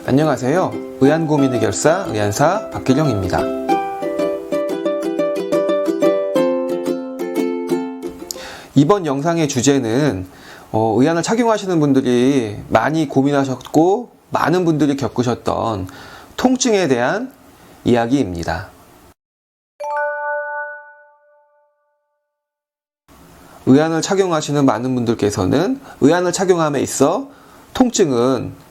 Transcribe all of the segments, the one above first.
안녕하세요. 의안고민 해결사 의안사 박길영입니다. 이번 영상의 주제는 의안을 착용하시는 분들이 많이 고민하셨고 많은 분들이 겪으셨던 통증에 대한 이야기입니다. 의안을 착용하시는 많은 분들께서는 의안을 착용함에 있어 통증은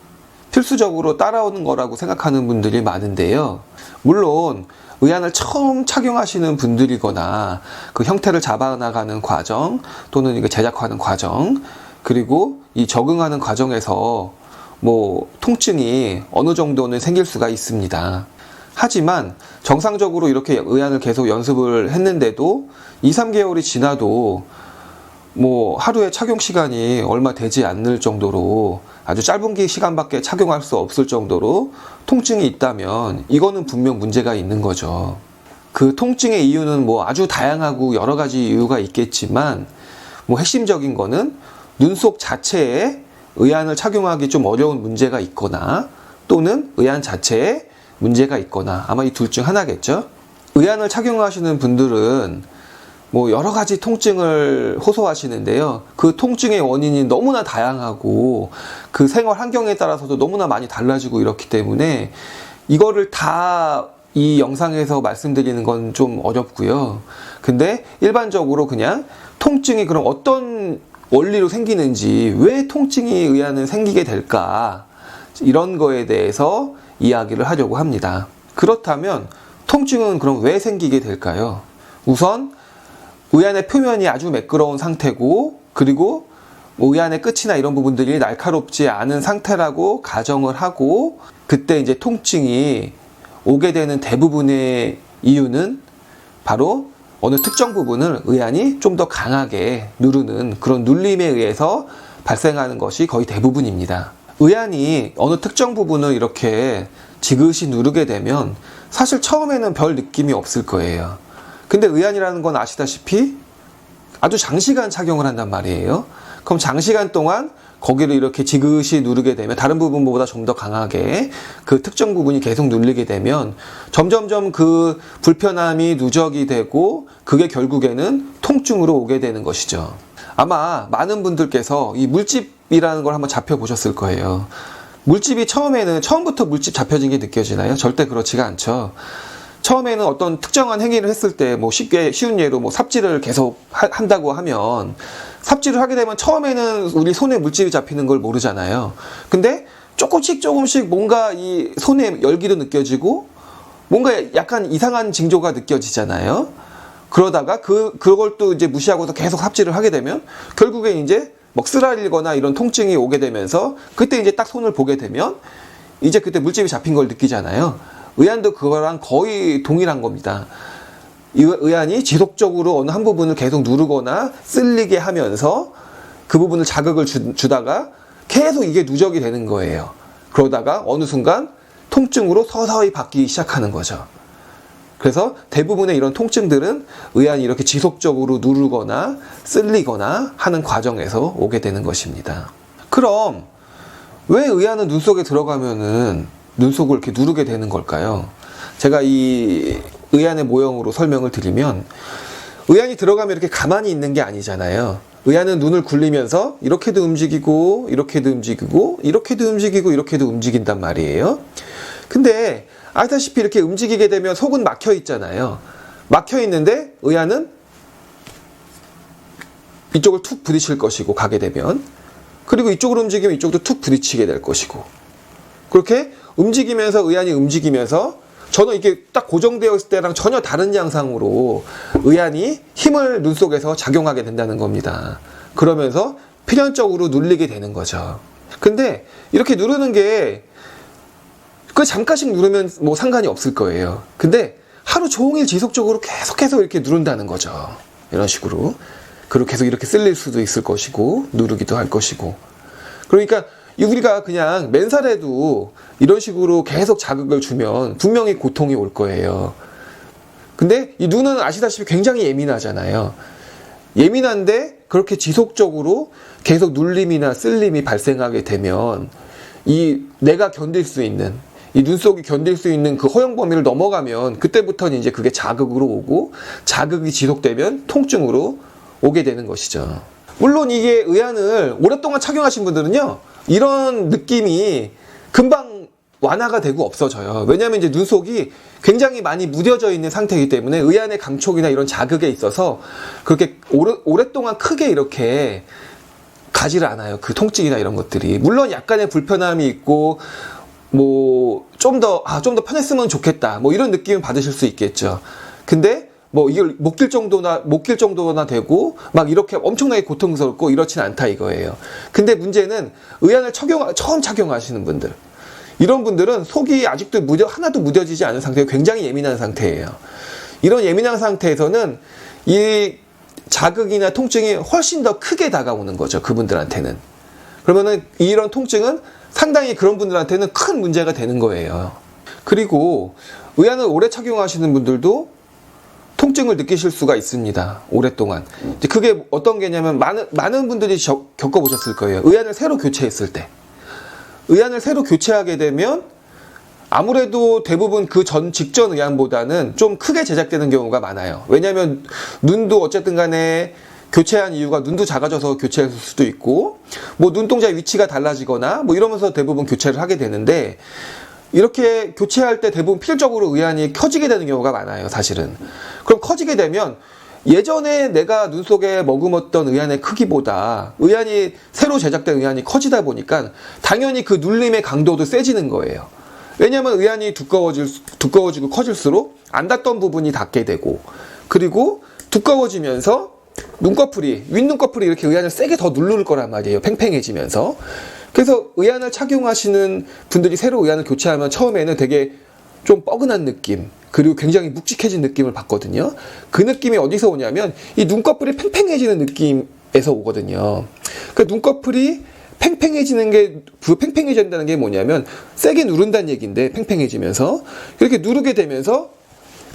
필수적으로 따라오는 거라고 생각하는 분들이 많은데요. 물론 의안을 처음 착용하시는 분들이거나 그 형태를 잡아나가는 과정 또는 이거 제작하는 과정 그리고 이 적응하는 과정에서 통증이 어느 정도는 생길 수가 있습니다. 하지만 정상적으로 이렇게 의안을 계속 연습을 했는데도 2-3개월이 지나도 하루에 착용 시간이 얼마 되지 않을 정도로 아주 짧은 시간밖에 착용할 수 없을 정도로 통증이 있다면 이거는 분명 문제가 있는 거죠. 그 통증의 이유는 아주 다양하고 여러 가지 이유가 있겠지만 핵심적인 거는 눈 속 자체에 의안을 착용하기 좀 어려운 문제가 있거나 또는 의안 자체에 문제가 있거나 아마 이 둘 중 하나겠죠. 의안을 착용하시는 분들은 여러 가지 통증을 호소하시는데요. 그 통증의 원인이 너무나 다양하고 그 생활 환경에 따라서도 너무나 많이 달라지고 이렇기 때문에 이거를 다 이 영상에서 말씀드리는 건 좀 어렵고요. 근데 일반적으로 그냥 통증이 그럼 어떤 원리로 생기는지 왜 통증이 의안은 생기게 될까 이런 거에 대해서 이야기를 하려고 합니다. 그렇다면 통증은 그럼 왜 생기게 될까요? 우선 의안의 표면이 아주 매끄러운 상태고 그리고 의안의 끝이나 이런 부분들이 날카롭지 않은 상태라고 가정을 하고 그때 이제 통증이 오게 되는 대부분의 이유는 바로 어느 특정 부분을 의안이 좀 더 강하게 누르는 그런 눌림에 의해서 발생하는 것이 거의 대부분입니다. 의안이 어느 특정 부분을 이렇게 지그시 누르게 되면 사실 처음에는 별 느낌이 없을 거예요. 근데 의안이라는 건 아시다시피 아주 장시간 착용을 한단 말이에요. 그럼 장시간 동안 거기를 이렇게 지그시 누르게 되면 다른 부분보다 좀 더 강하게 그 특정 부분이 계속 눌리게 되면 점점점 그 불편함이 누적이 되고 그게 결국에는 통증으로 오게 되는 것이죠. 아마 많은 분들께서 이 물집이라는 걸 한번 잡혀보셨을 거예요. 물집이 처음부터 물집 잡혀진 게 느껴지나요? 절대 그렇지가 않죠. 처음에는 어떤 특정한 행위를 했을 때 쉽게 쉬운 예로 삽질을 계속 한다고 하면 삽질을 하게 되면 처음에는 우리 손에 물집이 잡히는 걸 모르잖아요. 근데 조금씩 뭔가 이 손에 열기도 느껴지고 뭔가 약간 이상한 징조가 느껴지잖아요. 그러다가 그걸 또 이제 무시하고서 계속 삽질을 하게 되면 결국에 이제 쓰라리거나 이런 통증이 오게 되면서 그때 이제 딱 손을 보게 되면 이제 그때 물집이 잡힌 걸 느끼잖아요. 의안도 그거랑 거의 동일한 겁니다. 의안이 지속적으로 어느 한 부분을 계속 누르거나 쓸리게 하면서 그 부분을 자극을 주다가 계속 이게 누적이 되는 거예요. 그러다가 어느 순간 통증으로 서서히 바뀌기 시작하는 거죠. 그래서 대부분의 이런 통증들은 의안이 이렇게 지속적으로 누르거나 쓸리거나 하는 과정에서 오게 되는 것입니다. 그럼 왜 의안은 눈 속에 들어가면은 눈 속을 이렇게 누르게 되는 걸까요? 제가 이 의안의 모형으로 설명을 드리면 의안이 들어가면 이렇게 가만히 있는 게 아니잖아요. 의안은 눈을 굴리면서 이렇게도 움직이고 이렇게도 움직이고 이렇게도 움직이고 이렇게도 움직인단 말이에요. 근데 아시다시피 이렇게 움직이게 되면 속은 막혀 있잖아요. 막혀 있는데 의안은 이쪽을 툭 부딪힐 것이고 가게 되면 그리고 이쪽으로 움직이면 이쪽도 툭 부딪히게 될 것이고 그렇게 움직이면서 의안이 움직이면서 저는 이게 딱 고정되어 있을 때랑 전혀 다른 양상으로 의안이 힘을 눈 속에서 작용하게 된다는 겁니다. 그러면서 필연적으로 눌리게 되는 거죠. 근데 이렇게 누르는 게 잠깐씩 누르면 상관이 없을 거예요. 근데 하루 종일 지속적으로 계속해서 이렇게 누른다는 거죠. 이런 식으로. 그리고 계속 이렇게 쓸릴 수도 있을 것이고 누르기도 할 것이고. 그러니까 우리가 그냥 맨살에도 이런 식으로 계속 자극을 주면 분명히 고통이 올 거예요. 근데 이 눈은 아시다시피 굉장히 예민하잖아요. 예민한데 그렇게 지속적으로 계속 눌림이나 쓸림이 발생하게 되면 이 내가 견딜 수 있는, 이 눈속이 견딜 수 있는 그 허용 범위를 넘어가면 그때부터는 이제 그게 자극으로 오고, 자극이 지속되면 통증으로 오게 되는 것이죠. 물론 이게 의안을 오랫동안 착용하신 분들은요, 이런 느낌이 금방 완화가 되고 없어져요. 왜냐하면 이제 눈속이 굉장히 많이 무뎌져 있는 상태이기 때문에 의안의 감촉이나 이런 자극에 있어서 그렇게 오랫동안 크게 이렇게 가지를 않아요. 그 통증이나 이런 것들이. 물론 약간의 불편함이 있고, 뭐 좀 더 편했으면 좋겠다, 뭐 이런 느낌을 받으실 수 있겠죠. 근데 뭐 이걸 못 낄 정도나 되고 막 이렇게 엄청나게 고통스럽고 이렇진 않다 이거예요. 근데 문제는 의안을 처음 착용하시는 분들, 이런 분들은 속이 아직도 하나도 무뎌지지 않은 상태고 굉장히 예민한 상태예요. 이런 예민한 상태에서는 이 자극이나 통증이 훨씬 더 크게 다가오는 거죠, 그분들한테는. 그러면은 이런 통증은 상당히 그런 분들한테는 큰 문제가 되는 거예요. 그리고 의안을 오래 착용하시는 분들도 통증을 느끼실 수가 있습니다, 오랫동안. 이제 그게 어떤 게냐면 많은 분들이 겪어보셨을 거예요. 의안을 새로 교체했을 때. 의안을 새로 교체하게 되면 아무래도 대부분 그 직전 의안보다는 좀 크게 제작되는 경우가 많아요. 왜냐하면 눈도 어쨌든 간에 교체한 이유가 눈도 작아져서 교체했을 수도 있고, 뭐 눈동자 위치가 달라지거나 뭐 이러면서 대부분 교체를 하게 되는데, 이렇게 교체할 때 대부분 필적으로 의안이 커지게 되는 경우가 많아요, 사실은. 그럼 커지게 되면 예전에 내가 눈 속에 머금었던 의안의 크기보다 의안이 새로 제작된 의안이 커지다 보니까 당연히 그 눌림의 강도도 세지는 거예요. 왜냐하면 의안이 두꺼워지고 커질수록 안 닿던 부분이 닿게 되고, 그리고 두꺼워지면서 윗눈꺼풀이 이렇게 의안을 세게 더 누를 거란 말이에요, 팽팽해지면서. 그래서 의안을 착용하시는 분들이 새로 의안을 교체하면 처음에는 되게 좀 뻐근한 느낌, 그리고 굉장히 묵직해진 느낌을 받거든요. 그 느낌이 어디서 오냐면 이 눈꺼풀이 팽팽해지는 느낌에서 오거든요. 그 눈꺼풀이 팽팽해진다는 게 뭐냐면 세게 누른다는 얘기인데, 팽팽해지면서 이렇게 누르게 되면서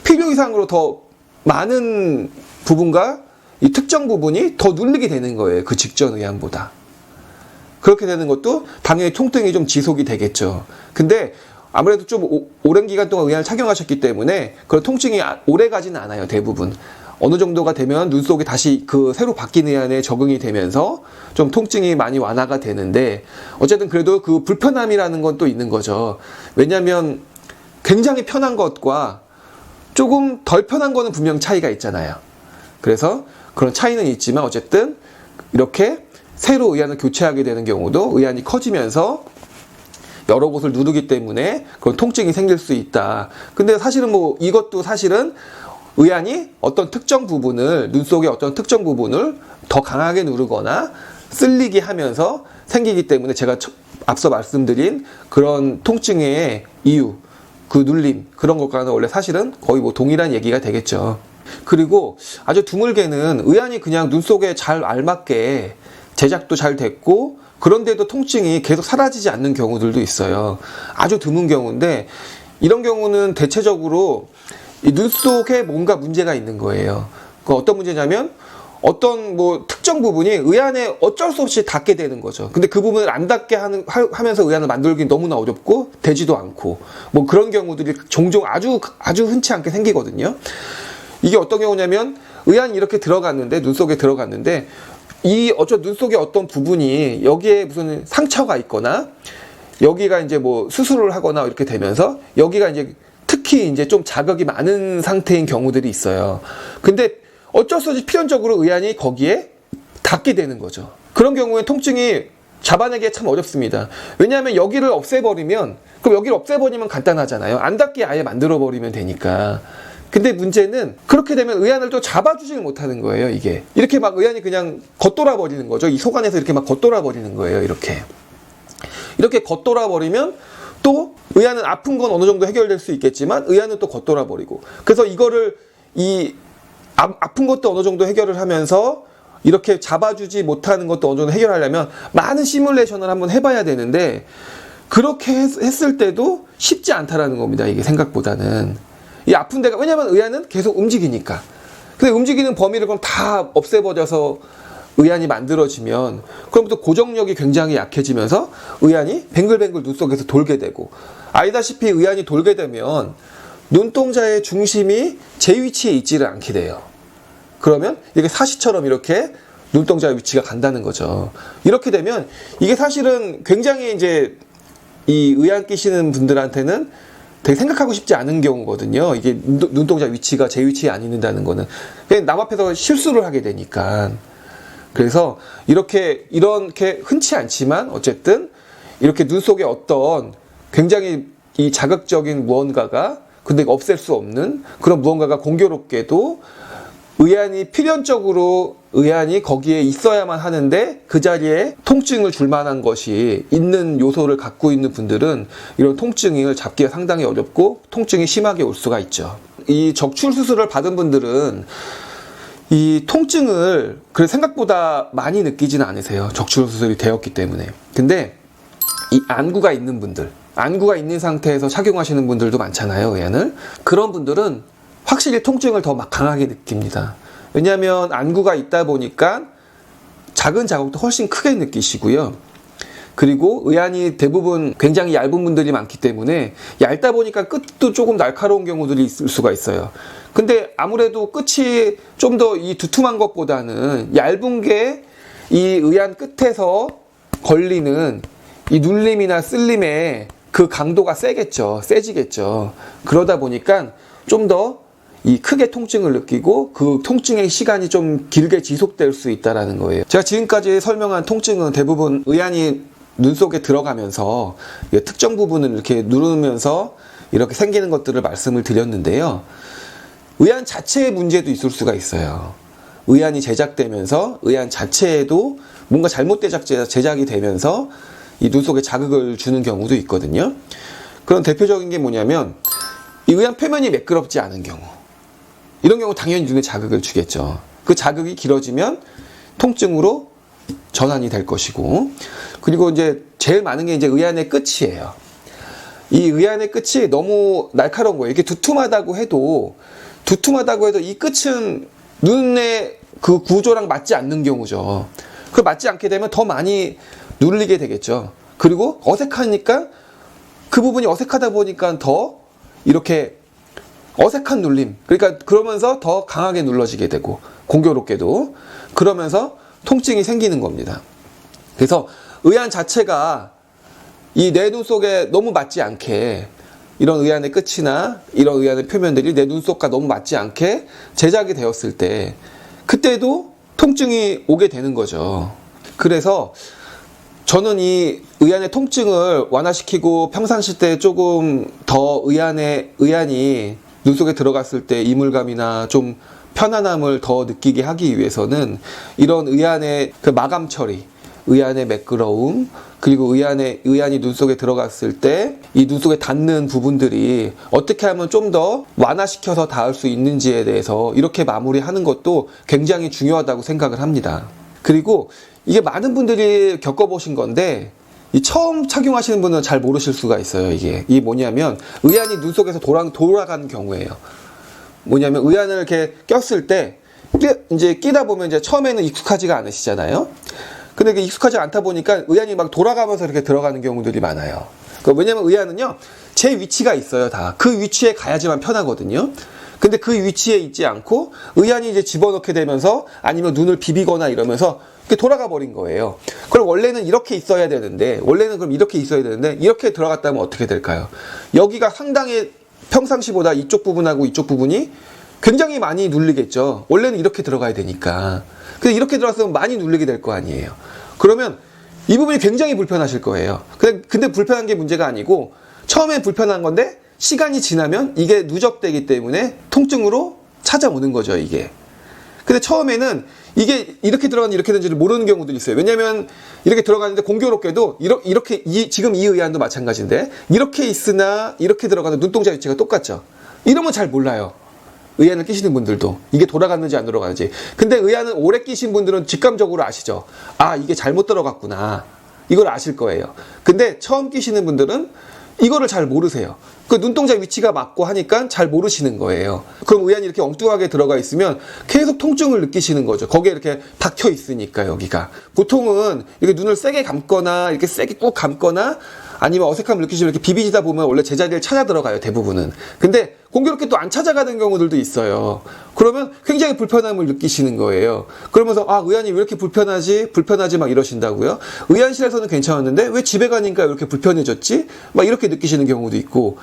필요 이상으로 더 많은 부분과 이 특정 부분이 더 눌리게 되는 거예요, 그 직전 의안보다. 그렇게 되는 것도 당연히 통증이 좀 지속이 되겠죠. 근데 아무래도 좀 오랜 기간 동안 의안을 착용하셨기 때문에 그런 통증이 오래 가지는 않아요, 대부분. 어느 정도가 되면 눈 속에 다시 그 새로 바뀐 의안에 적응이 되면서 좀 통증이 많이 완화가 되는데, 어쨌든 그래도 그 불편함이라는 건 또 있는 거죠. 왜냐하면 굉장히 편한 것과 조금 덜 편한 거는 분명 차이가 있잖아요. 그래서 그런 차이는 있지만 어쨌든 이렇게 새로 의안을 교체하게 되는 경우도 의안이 커지면서 여러 곳을 누르기 때문에 그런 통증이 생길 수 있다. 근데 사실은 뭐 이것도 사실은 의안이 어떤 특정 부분을, 눈 속의 어떤 특정 부분을 더 강하게 누르거나 쓸리게 하면서 생기기 때문에 제가 앞서 말씀드린 그런 통증의 이유, 그 눌림, 그런 것과는 원래 사실은 거의 뭐 동일한 얘기가 되겠죠. 그리고 아주 드물게는 의안이 그냥 눈 속에 잘 알맞게 제작도 잘 됐고 그런데도 통증이 계속 사라지지 않는 경우들도 있어요. 아주 드문 경우인데, 이런 경우는 대체적으로 이 눈 속에 뭔가 문제가 있는 거예요. 그 어떤 문제냐면 어떤 뭐 특정 부분이 의안에 어쩔 수 없이 닿게 되는 거죠. 근데 그 부분을 안 닿게 하면서 의안을 만들기 너무나 어렵고 되지도 않고, 뭐 그런 경우들이 종종 아주 흔치 않게 생기거든요. 이게 어떤 경우냐면 의안이 이렇게 들어갔는데, 눈 속에 들어갔는데 눈 속에 어떤 부분이 여기에 무슨 상처가 있거나 여기가 이제 뭐 수술을 하거나 이렇게 되면서 여기가 이제 특히 이제 좀 자극이 많은 상태인 경우들이 있어요. 근데 어쩔 수 없이 필연적으로 의안이 거기에 닿게 되는 거죠. 그런 경우에 통증이 잡아내기가 참 어렵습니다. 왜냐하면 여기를 없애버리면 간단하잖아요. 안 닿게 아예 만들어버리면 되니까. 근데 문제는 그렇게 되면 의안을 또 잡아주질 못하는 거예요, 이게. 이렇게 막 의안이 그냥 겉돌아 버리는 거죠. 이 속 안에서 이렇게 막 겉돌아 버리는 거예요, 이렇게. 이렇게 겉돌아 버리면 또 의안은 아픈 건 어느 정도 해결될 수 있겠지만 의안은 또 겉돌아 버리고. 그래서 이거를 아픈 것도 어느 정도 해결을 하면서 이렇게 잡아주지 못하는 것도 어느 정도 해결하려면 많은 시뮬레이션을 한번 해봐야 되는데, 그렇게 했을 때도 쉽지 않다라는 겁니다, 이게 생각보다는. 이 아픈 데가, 왜냐면 의안은 계속 움직이니까. 근데 움직이는 범위를 그럼 다 없애버려서 의안이 만들어지면 그럼 또 고정력이 굉장히 약해지면서 의안이 뱅글뱅글 눈 속에서 돌게 되고, 알다시피 의안이 돌게 되면 눈동자의 중심이 제 위치에 있지를 않게 돼요. 그러면 이게 사시처럼 이렇게 눈동자의 위치가 간다는 거죠. 이렇게 되면 이게 사실은 굉장히 이제 이 의안 끼시는 분들한테는 되게 생각하고 싶지 않은 경우거든요. 이게 눈동자 위치가 제 위치에 안 있는다는 거는 그냥 남 앞에서 실수를 하게 되니까. 그래서 이렇게 흔치 않지만 어쨌든 이렇게 눈 속에 어떤 굉장히 이 자극적인 무언가가, 근데 없앨 수 없는 그런 무언가가 공교롭게도 의안이 필연적으로 의안이 거기에 있어야만 하는데 그 자리에 통증을 줄 만한 것이 있는 요소를 갖고 있는 분들은 이런 통증을 잡기가 상당히 어렵고 통증이 심하게 올 수가 있죠. 이 적출 수술을 받은 분들은 이 통증을 생각보다 많이 느끼지는 않으세요. 적출 수술이 되었기 때문에. 근데 이 안구가 있는 분들, 안구가 있는 상태에서 착용하시는 분들도 많잖아요, 의안을. 그런 분들은 확실히 통증을 더 강하게 느낍니다. 왜냐하면 안구가 있다 보니까 작은 자국도 훨씬 크게 느끼시고요. 그리고 의안이 대부분 굉장히 얇은 분들이 많기 때문에 얇다 보니까 끝도 조금 날카로운 경우들이 있을 수가 있어요. 근데 아무래도 끝이 좀 더 이 두툼한 것보다는 얇은 게 이 의안 끝에서 걸리는 이 눌림이나 쓸림의 그 강도가 세지겠죠. 그러다 보니까 좀 더 이 크게 통증을 느끼고 그 통증의 시간이 좀 길게 지속될 수 있다는 거예요. 제가 지금까지 설명한 통증은 대부분 의안이 눈 속에 들어가면서 특정 부분을 이렇게 누르면서 이렇게 생기는 것들을 말씀을 드렸는데요. 의안 자체의 문제도 있을 수가 있어요. 의안이 제작되면서 의안 자체에도 뭔가 잘못된 제작이 되면서 이 눈 속에 자극을 주는 경우도 있거든요. 그런 대표적인 게 뭐냐면 이 의안 표면이 매끄럽지 않은 경우, 이런 경우 당연히 눈에 자극을 주겠죠. 그 자극이 길어지면 통증으로 전환이 될 것이고, 그리고 이제 제일 많은 게 이제 의안의 끝이에요. 이 의안의 끝이 너무 날카로운 거예요. 이게 두툼하다고 해도 이 끝은 눈의 그 구조랑 맞지 않는 경우죠. 그 맞지 않게 되면 더 많이 눌리게 되겠죠. 그리고 어색하니까 그 부분이 어색하다 보니까 더 이렇게 어색한 눌림, 그러니까 그러면서 더 강하게 눌러지게 되고 공교롭게도 그러면서 통증이 생기는 겁니다. 그래서 의안 자체가 이 내 눈 속에 너무 맞지 않게, 이런 의안의 끝이나 이런 의안의 표면들이 내 눈 속과 너무 맞지 않게 제작이 되었을 때 그때도 통증이 오게 되는 거죠. 그래서 저는 이 의안의 통증을 완화시키고 평상시 때 조금 더 의안이 눈 속에 들어갔을 때 이물감이나 좀 편안함을 더 느끼게 하기 위해서는 이런 의안의 그 마감 처리, 의안의 매끄러움, 그리고 의안이 눈 속에 들어갔을 때 이 눈 속에 닿는 부분들이 어떻게 하면 좀 더 완화시켜서 닿을 수 있는지에 대해서 이렇게 마무리하는 것도 굉장히 중요하다고 생각을 합니다. 그리고 이게 많은 분들이 겪어보신 건데 이 처음 착용하시는 분은 잘 모르실 수가 있어요. 이게 뭐냐면 의안이 눈 속에서 돌아가는 경우예요. 뭐냐면 의안을 이렇게 꼈을 때 이제 끼다 보면 이제 처음에는 익숙하지가 않으시잖아요. 근데 익숙하지 않다 보니까 의안이 막 돌아가면서 이렇게 들어가는 경우들이 많아요. 왜냐면 의안은요, 제 위치가 있어요. 다 그 위치에 가야지만 편하거든요. 근데 그 위치에 있지 않고 의안이 이제 집어넣게 되면서 아니면 눈을 비비거나 이러면서 이렇게 돌아가 버린 거예요. 그럼 원래는 이렇게 있어야 되는데, 이렇게 들어갔다면 어떻게 될까요? 여기가 상당히 평상시보다 이쪽 부분하고 이쪽 부분이 굉장히 많이 눌리겠죠. 원래는 이렇게 들어가야 되니까. 근데 이렇게 들어갔으면 많이 눌리게 될 거 아니에요. 그러면 이 부분이 굉장히 불편하실 거예요. 근데 불편한 게 문제가 아니고 처음엔 불편한 건데 시간이 지나면 이게 누적되기 때문에 통증으로 찾아오는 거죠, 이게. 근데 처음에는 이게 이렇게 들어가는지 이렇게 되는지를 모르는 경우도 있어요. 왜냐면 이렇게 들어가는데 공교롭게도 지금 이 의안도 마찬가지인데 이렇게 있으나 이렇게 들어가는 눈동자 위치가 똑같죠. 이러면 잘 몰라요. 의안을 끼시는 분들도 이게 돌아갔는지 안 돌아가는지. 근데 의안을 오래 끼신 분들은 직감적으로 아시죠. 아, 이게 잘못 들어갔구나. 이걸 아실 거예요. 근데 처음 끼시는 분들은 이거를 잘 모르세요. 그 눈동자 위치가 맞고 하니까 잘 모르시는 거예요. 그럼 의안이 이렇게 엉뚱하게 들어가 있으면 계속 통증을 느끼시는 거죠. 거기에 이렇게 박혀 있으니까 여기가. 보통은 이렇게 눈을 세게 감거나 이렇게 세게 꾹 감거나 아니면 어색함을 느끼시면 이렇게 비비지다 보면 원래 제자리를 찾아 들어가요, 대부분은. 근데 공교롭게 또 안 찾아가는 경우들도 있어요. 그러면 굉장히 불편함을 느끼시는 거예요. 그러면서 의안이 왜 이렇게 불편하지 막 이러신다고요. 의안실에서는 괜찮았는데 왜 집에 가니까 이렇게 불편해졌지? 막 이렇게 느끼시는 경우도 있고.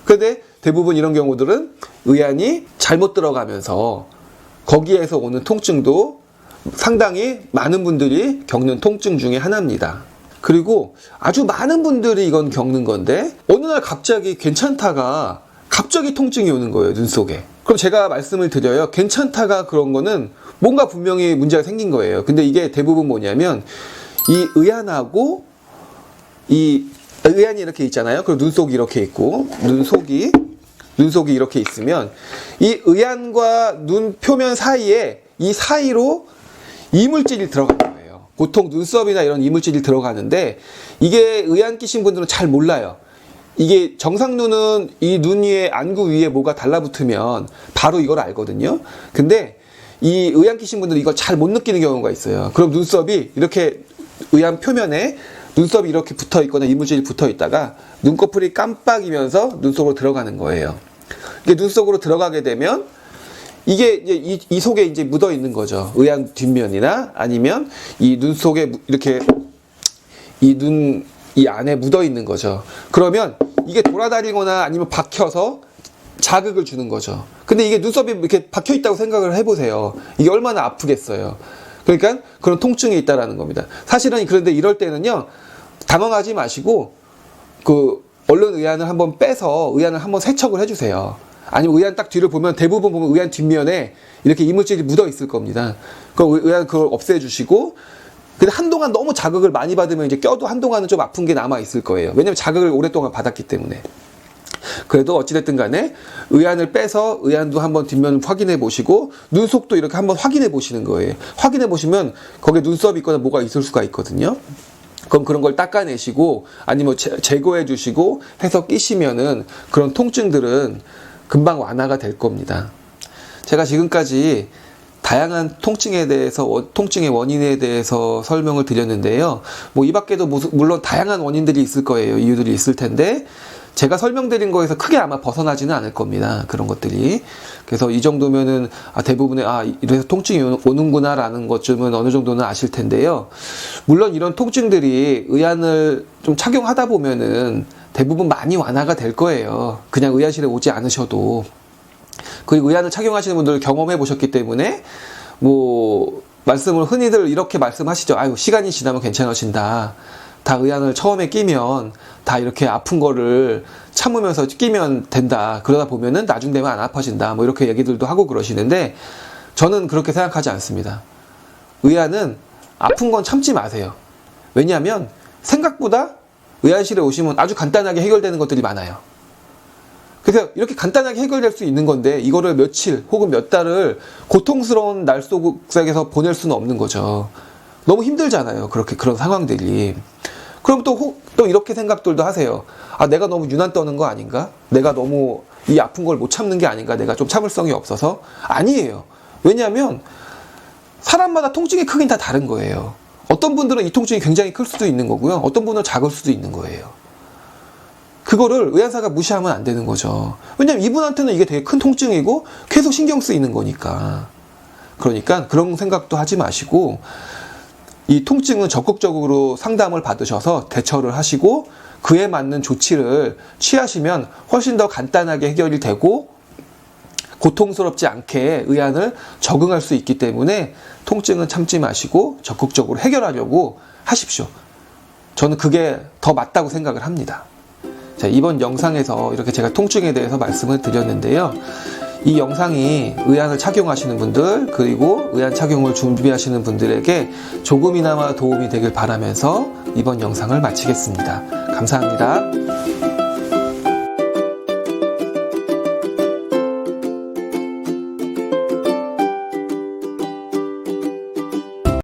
근데 대부분 이런 경우들은 의안이 잘못 들어가면서 거기에서 오는 통증도 상당히 많은 분들이 겪는 통증 중에 하나입니다. 그리고 아주 많은 분들이 이건 겪는 건데 어느 날 갑자기 괜찮다가 갑자기 통증이 오는 거예요, 눈 속에. 그럼 제가 말씀을 드려요. 괜찮다가 그런 거는 뭔가 분명히 문제가 생긴 거예요. 근데 이게 대부분 뭐냐면 이 의안하고 이 의안이 이렇게 있잖아요. 그리고 눈속이 이렇게 있고 눈속이 이렇게 있으면 이 의안과 눈 표면 사이에 이 사이로 이물질이 들어가는 거예요. 보통 눈썹이나 이런 이물질이 들어가는데 이게 의안 끼신 분들은 잘 몰라요. 이게 정상 눈은 이 눈 위에 안구 위에 뭐가 달라붙으면 바로 이걸 알거든요. 근데 이 의안 끼신 분들은 이걸 잘 못 느끼는 경우가 있어요. 그럼 눈썹이 이렇게 의안 표면에 눈썹이 이렇게 붙어 있거나 이물질이 붙어 있다가 눈꺼풀이 깜빡이면서 눈 속으로 들어가는 거예요. 이게 눈 속으로 들어가게 되면 이게 이제 이 속에 이제 묻어 있는 거죠. 의안 뒷면이나 아니면 이 눈 속에 이렇게 이 안에 묻어 있는 거죠. 그러면 이게 돌아다니거나 아니면 박혀서 자극을 주는 거죠. 근데 이게 눈썹이 이렇게 박혀 있다고 생각을 해보세요. 이게 얼마나 아프겠어요. 그러니까 그런 통증이 있다라는 겁니다. 사실은 그런데 이럴 때는요, 당황하지 마시고 얼른 의안을 한번 빼서 의안을 한번 세척을 해주세요. 아니면 의안 딱 뒤를 보면 대부분 보면 의안 뒷면에 이렇게 이물질이 묻어 있을 겁니다. 그럼 의안 그걸 없애주시고, 근데 한동안 너무 자극을 많이 받으면 이제 껴도 한동안은 좀 아픈 게 남아 있을 거예요. 왜냐면 자극을 오랫동안 받았기 때문에. 그래도 어찌됐든 간에 의안을 빼서 의안도 한번 뒷면 확인해 보시고 눈속도 이렇게 한번 확인해 보시는 거예요. 확인해 보시면 거기에 눈썹이 있거나 뭐가 있을 수가 있거든요. 그럼 그런 걸 닦아내시고 아니면 제거해 주시고 해서 끼시면은 그런 통증들은 금방 완화가 될 겁니다. 제가 지금까지 다양한 통증에 대해서, 통증의 원인에 대해서 설명을 드렸는데요. 이 밖에도 물론 다양한 원인들이 있을 거예요. 이유들이 있을 텐데, 제가 설명드린 거에서 크게 아마 벗어나지는 않을 겁니다. 그런 것들이. 그래서 이 정도면은, 대부분의, 이래서 통증이 오는구나라는 것쯤은 어느 정도는 아실 텐데요. 물론 이런 통증들이 의안을 좀 착용하다 보면은 대부분 많이 완화가 될 거예요. 그냥 의안실에 오지 않으셔도. 그리고 의안을 착용하시는 분들 경험해 보셨기 때문에 말씀을 흔히들 이렇게 말씀하시죠. 시간이 지나면 괜찮아진다. 다 의안을 처음에 끼면 다 이렇게 아픈 거를 참으면서 끼면 된다. 그러다 보면은 나중 되면 안 아파진다. 이렇게 얘기들도 하고 그러시는데 저는 그렇게 생각하지 않습니다. 의안은 아픈 건 참지 마세요. 왜냐하면 생각보다 의안실에 오시면 아주 간단하게 해결되는 것들이 많아요. 그래서 이렇게 간단하게 해결될 수 있는 건데 이거를 며칠 혹은 몇 달을 고통스러운 날 속에서 보낼 수는 없는 거죠. 너무 힘들잖아요. 그런 상황들이. 그럼 또 이렇게 생각들도 하세요. 내가 너무 유난 떠는 거 아닌가? 내가 너무 이 아픈 걸 못 참는 게 아닌가? 내가 좀 참을성이 없어서? 아니에요. 왜냐하면 사람마다 통증의 크기는 다 다른 거예요. 어떤 분들은 이 통증이 굉장히 클 수도 있는 거고요. 어떤 분은 작을 수도 있는 거예요. 그거를 의안사가 무시하면 안 되는 거죠. 왜냐면 이분한테는 이게 되게 큰 통증이고 계속 신경 쓰이는 거니까. 그러니까 그런 생각도 하지 마시고 이 통증은 적극적으로 상담을 받으셔서 대처를 하시고 그에 맞는 조치를 취하시면 훨씬 더 간단하게 해결이 되고 고통스럽지 않게 의안을 적응할 수 있기 때문에 통증은 참지 마시고 적극적으로 해결하려고 하십시오. 저는 그게 더 맞다고 생각을 합니다. 자, 이번 영상에서 이렇게 제가 통증에 대해서 말씀을 드렸는데요. 이 영상이 의안을 착용하시는 분들 그리고 의안 착용을 준비하시는 분들에게 조금이나마 도움이 되길 바라면서 이번 영상을 마치겠습니다. 감사합니다.